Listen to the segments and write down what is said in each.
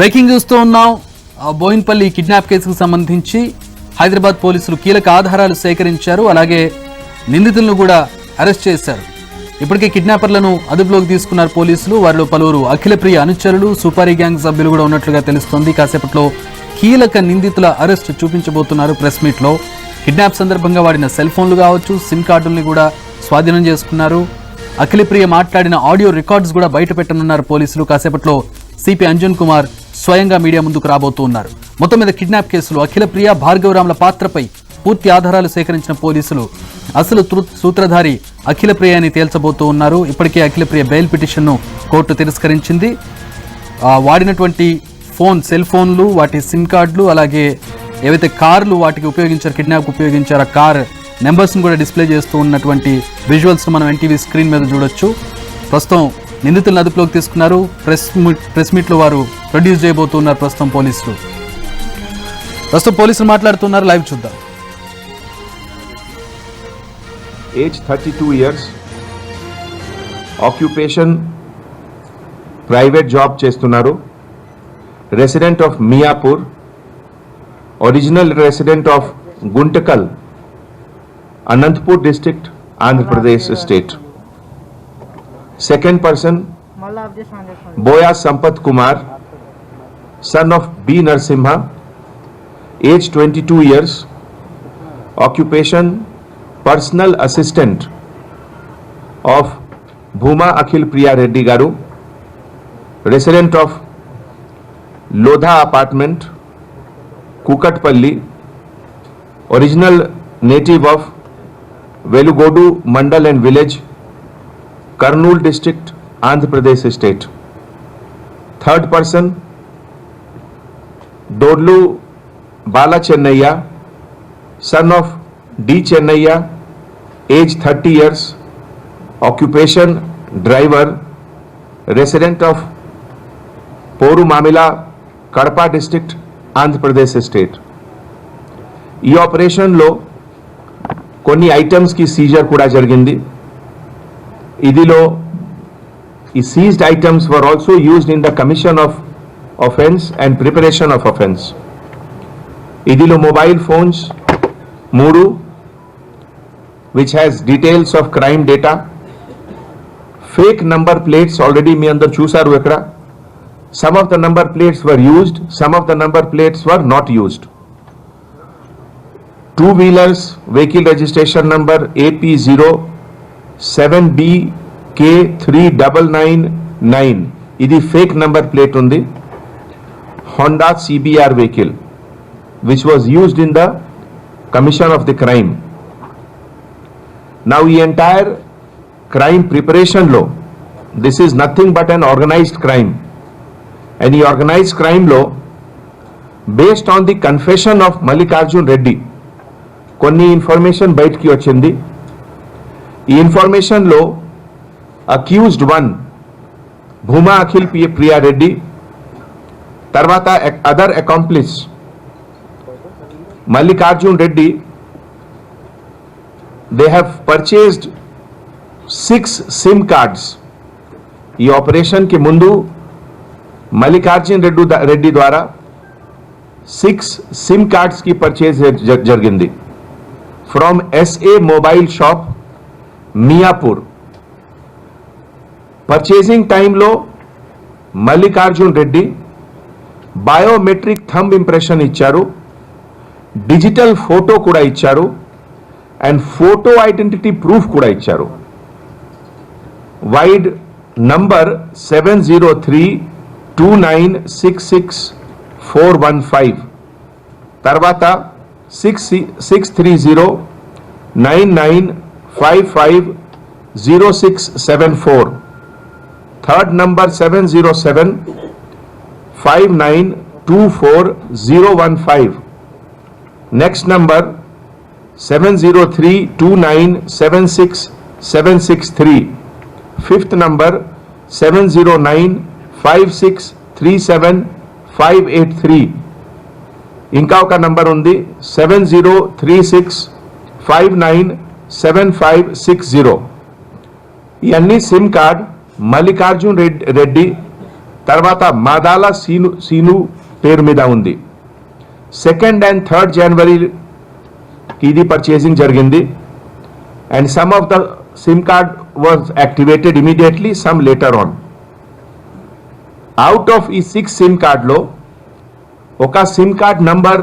Breaking చూస్తూ ఉన్నాం. Boinpally kidnap కేసుకు సంబంధించి హైదరాబాద్ పోలీసులు కీలక ఆధారాలు సేకరించారు. అలాగే నిందితులను కూడా అరెస్ట్ చేశారు. ఇప్పటికే కిడ్నాపర్లను అదుపులోకి తీసుకున్నారు పోలీసులు. వారిలో పలువురు అఖిలప్రియ అనుచరులు, సూపారీ గ్యాంగ్ సభ్యులు కూడా ఉన్నట్లుగా తెలుస్తోంది. కాసేపట్లో కీలక నిందితుల అరెస్ట్ చూపించబోతున్నారు ప్రెస్ మీట్లో. కిడ్నాప్ సందర్భంగా వాడిన సెల్ ఫోన్లు కావచ్చు, సిమ్ కార్డుల్ని కూడా స్వాధీనం చేసుకున్నారు. అఖిలప్రియ మాట్లాడిన ఆడియో రికార్డ్స్ కూడా బయట పెట్టనున్నారు పోలీసులు. కాసేపట్లో సిపి అంజన్ కుమార్ స్వయంగా మీడియా ముందుకు రాబోతూ ఉన్నారు. మొత్తం మీద కిడ్నాప్ కేసులో అఖిలప్రియ, భార్గవరాముల పాత్రపై పూర్తి ఆధారాలు సేకరించిన పోలీసులు అసలు సూత్రధారి అఖిలప్రియ అని తేల్చబోతూ ఉన్నారు. ఇప్పటికే అఖిలప్రియ బెయిల్ పిటిషన్ను కోర్టు తిరస్కరించింది. వాడినటువంటి సెల్ ఫోన్లు, వాటి సిమ్ కార్డులు, అలాగే ఏవైతే కార్లు వాటికి ఉపయోగించారు, కిడ్నాప్ ఉపయోగించారు, ఆ కార్ నెంబర్స్ను కూడా డిస్ప్లే చేస్తూ ఉన్నటువంటి విజువల్స్ను మనం ఎన్టీవీ స్క్రీన్ మీద చూడొచ్చు. ప్రస్తుతం నిందితులను అదుపులోకి తీసుకున్నారు. ప్రెస్ మీట్లో వారు ప్రొడ్యూస్ చేయబోతున్నారు. ప్రస్తుతం పోలీసులు మాట్లాడుతున్నారు. లైవ్ చూద్దాం. Age 32 years, occupation private job చేస్తున్నారు. Resident of Miyapur, original resident of Guntakal, Anantapur district, Andhra Pradesh state. Second person, Boya Sampath Kumar, son of B. Narsimha, age 22 years, occupation personal assistant of Bhuma Akhil Priya Reddy Garu, resident of Lodha apartment, Kukatpalli, original native of Velugodu Mandal and village, Kurnool district, Andhra Pradesh state. Third person, Dodlu Bala Chennaiya, son of D. Chennaiya, age 30 years, occupation driver, resident of Poru Mamila, Kadapa district, Andhra Pradesh state. ఈ ఆపరేషన్లో కొన్ని ఐటమ్స్కి Caesar కూడా జరిగింది. ఇదిలో ఈ seized items were also used in the commission of offence and preparation of offence. ఇదిలో mobile phones 3 which has details of crime data, fake number plates already మీ అందరు చూసారు ఇక్కడ. Some of the number plates were used, some of the number plates were not used. Two-wheelers vehicle registration number AP07BK3999 ఇది fake number plate ఉంది. Honda CBR vehicle which was used in the commission of the crime. Now the entire crime preparation law, this is nothing but an organized crime, and the organized crime law based on the confession of Mallikarjun Reddy కొన్ని information బయటికి వచ్చింది. ఈ ఇన్ఫర్మేషన్లో accused 1 Bhuma Akhil Priya Reddy, తర్వాత other accomplice Mallikarjun Reddy, they have purchased 6 SIM cards. ఈ ఆపరేషన్కి ముందు మల్లికార్జున్ రెడ్డి ద్వారా 6 సిమ్ కార్డ్స్కి పర్చేజ్ జరిగింది from SA Mobile Shop, Miapur. Purchasing time lo Mallikarjun Reddy biometric thumb impression icharu, digital photo kuda icharu, and photo identity proof kuda icharu. Wide number 70329664415. Tarvata 63099550674. Third number 70759240015. Next number 70329767763. Fifth number 70956375583. ఇంకా ఒక number ఉంది 7036597560. ఈ అన్ని SIM card Mallikarjun Reddy తర్వాత Madala scene పేరు మీద ఉంది. 2nd and 3rd January ఇది పర్చేసింగ్ జరిగింది. And some of the SIM card was activated immediately, some later on. Out of ఈ 6 సిమ్ కార్డ్లో ఒక సిమ్ కార్డ్ నంబర్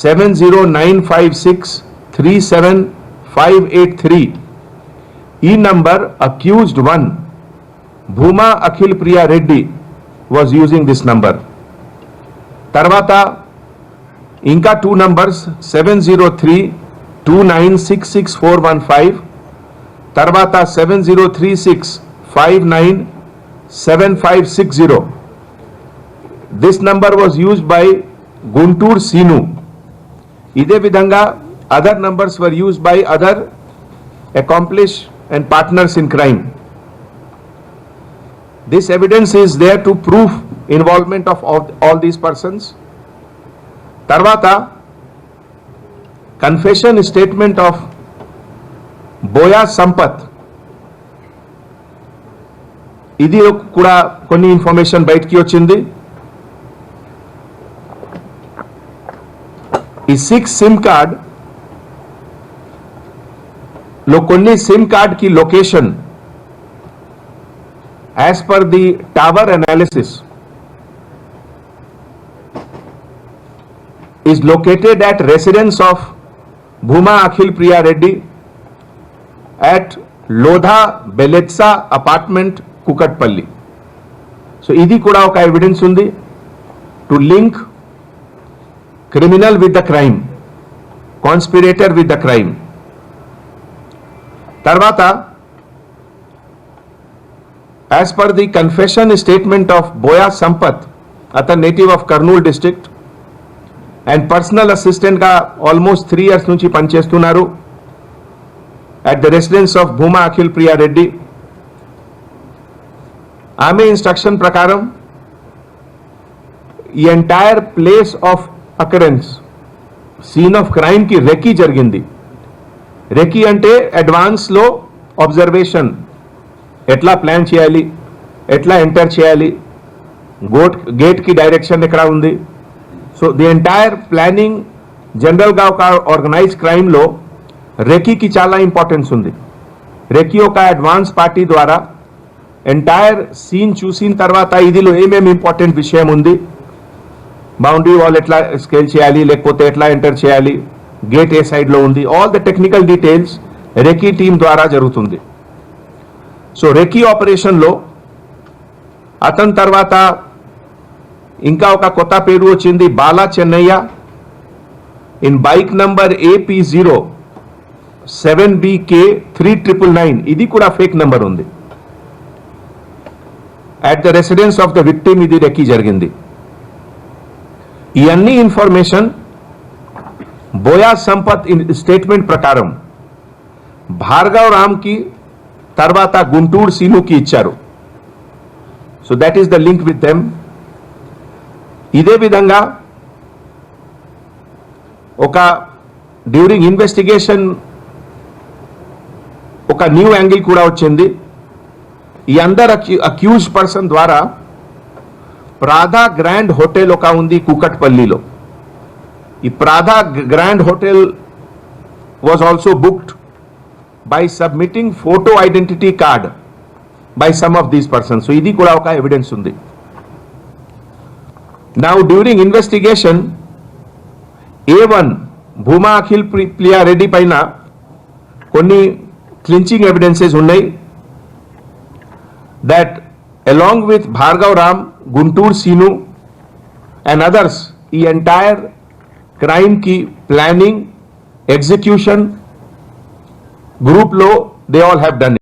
7095637583, ఈ నంబర్ accused 1 Bhuma Akhil Priya Reddy was using this number. తర్వాత ఇంకా 2 నంబర్స్ 7032966415, తర్వాత 7036597560. This number was used by Guntur Seenu. ఇదే విధంగా other numbers were used by other accomplice and partners in crime. This evidence is there to prove involvement of all these persons. Tarvata confession statement of Boya Sampath. ఇది కూడా కొన్ని information బయటికి వచ్చింది. ఈ 6 SIM card లో కొన్ని SIM card की location as per the tower analysis is located at residence of Bhuma Akhil Priya Reddy at Lodha Beletsa apartment Kukatpalli. So idi kuda oka evidence undi to link criminal with the crime, conspirator with the crime. తర్వాత as per the confession statement of Boya Sampath, అతను native of Kurnool district and personal అసిస్టెంట్గా almost 3 years నుంచి పనిచేస్తున్నారు at the residence of Bhuma Akhil Priya Reddy. ఆమె instruction ప్రకారం ఈ entire place of occurrence, scene of క్రైమ్కి recce జరిగింది. రెకీ అంటే అడ్వాన్స్లో అబ్జర్వేషన్, ఎట్లా ప్లాన్ చేయాలి, ఎట్లా ఎంటర్ చేయాలి, గేట్కి డైరెక్షన్ ఎక్కడ ఉంది. సో ది ఎంటైర్ ప్లానింగ్ జనరల్గా ఒక ఆర్గనైజ్ క్రైమ్లో రెకీకి చాలా ఇంపార్టెన్స్ ఉంది. రెకీ ఒక అడ్వాన్స్ పార్టీ ద్వారా ఎంటైర్ సీన్ చూసిన తర్వాత ఇదిలో ఏమేమి ఇంపార్టెంట్ విషయం ఉంది, బౌండరీ వాల్ ఎట్లా స్కేల్ చేయాలి, లేకపోతే ఎట్లా ఎంటర్ చేయాలి, గేట్ ఏ సైడ్లో ఉంది, all the technical details reiki team ద్వారా జరుగుతుంది. సో రెకీ ఆపరేషన్లో అతని తర్వాత ఇంకా ఒక కొత్త పేరు వచ్చింది, Bala Chennaiah. In bike number AP07BK39, ఇది కూడా ఫేక్ నంబర్ ఉంది. At the residence of the victim ఇది రెకీ జరిగింది. ఈ అన్ని ఇన్ఫర్మేషన్ బోయా సంపత్ స్టేట్మెంట్ ప్రకారం భార్గవ్ రామ్ కి తర్వాత గుంటూరు సీనుకి ఇచ్చారు. So that is the link with them. ఇదే విధంగా ఒక డ్యూరింగ్ ఇన్వెస్టిగేషన్ ఒక న్యూ యాంగిల్ కూడా వచ్చింది. ఈ అందర్ అక్యూజ్డ్ పర్సన్ ద్వారా ప్రాదా గ్రాండ్ హోటల్ ఒక ఉంది కూకట్పల్లిలో. ఈ Prada grand hotel was also booked by submitting photo identity card by some of these persons. So idi kuda oka evidence undi. Now during investigation, A1 Bhuma Akhil Priya Reddy paina konni clinching evidences unnai that along with Bhargav Ram, Guntur Sinu and others, the entire crime ki planning, execution group lo they all have done it.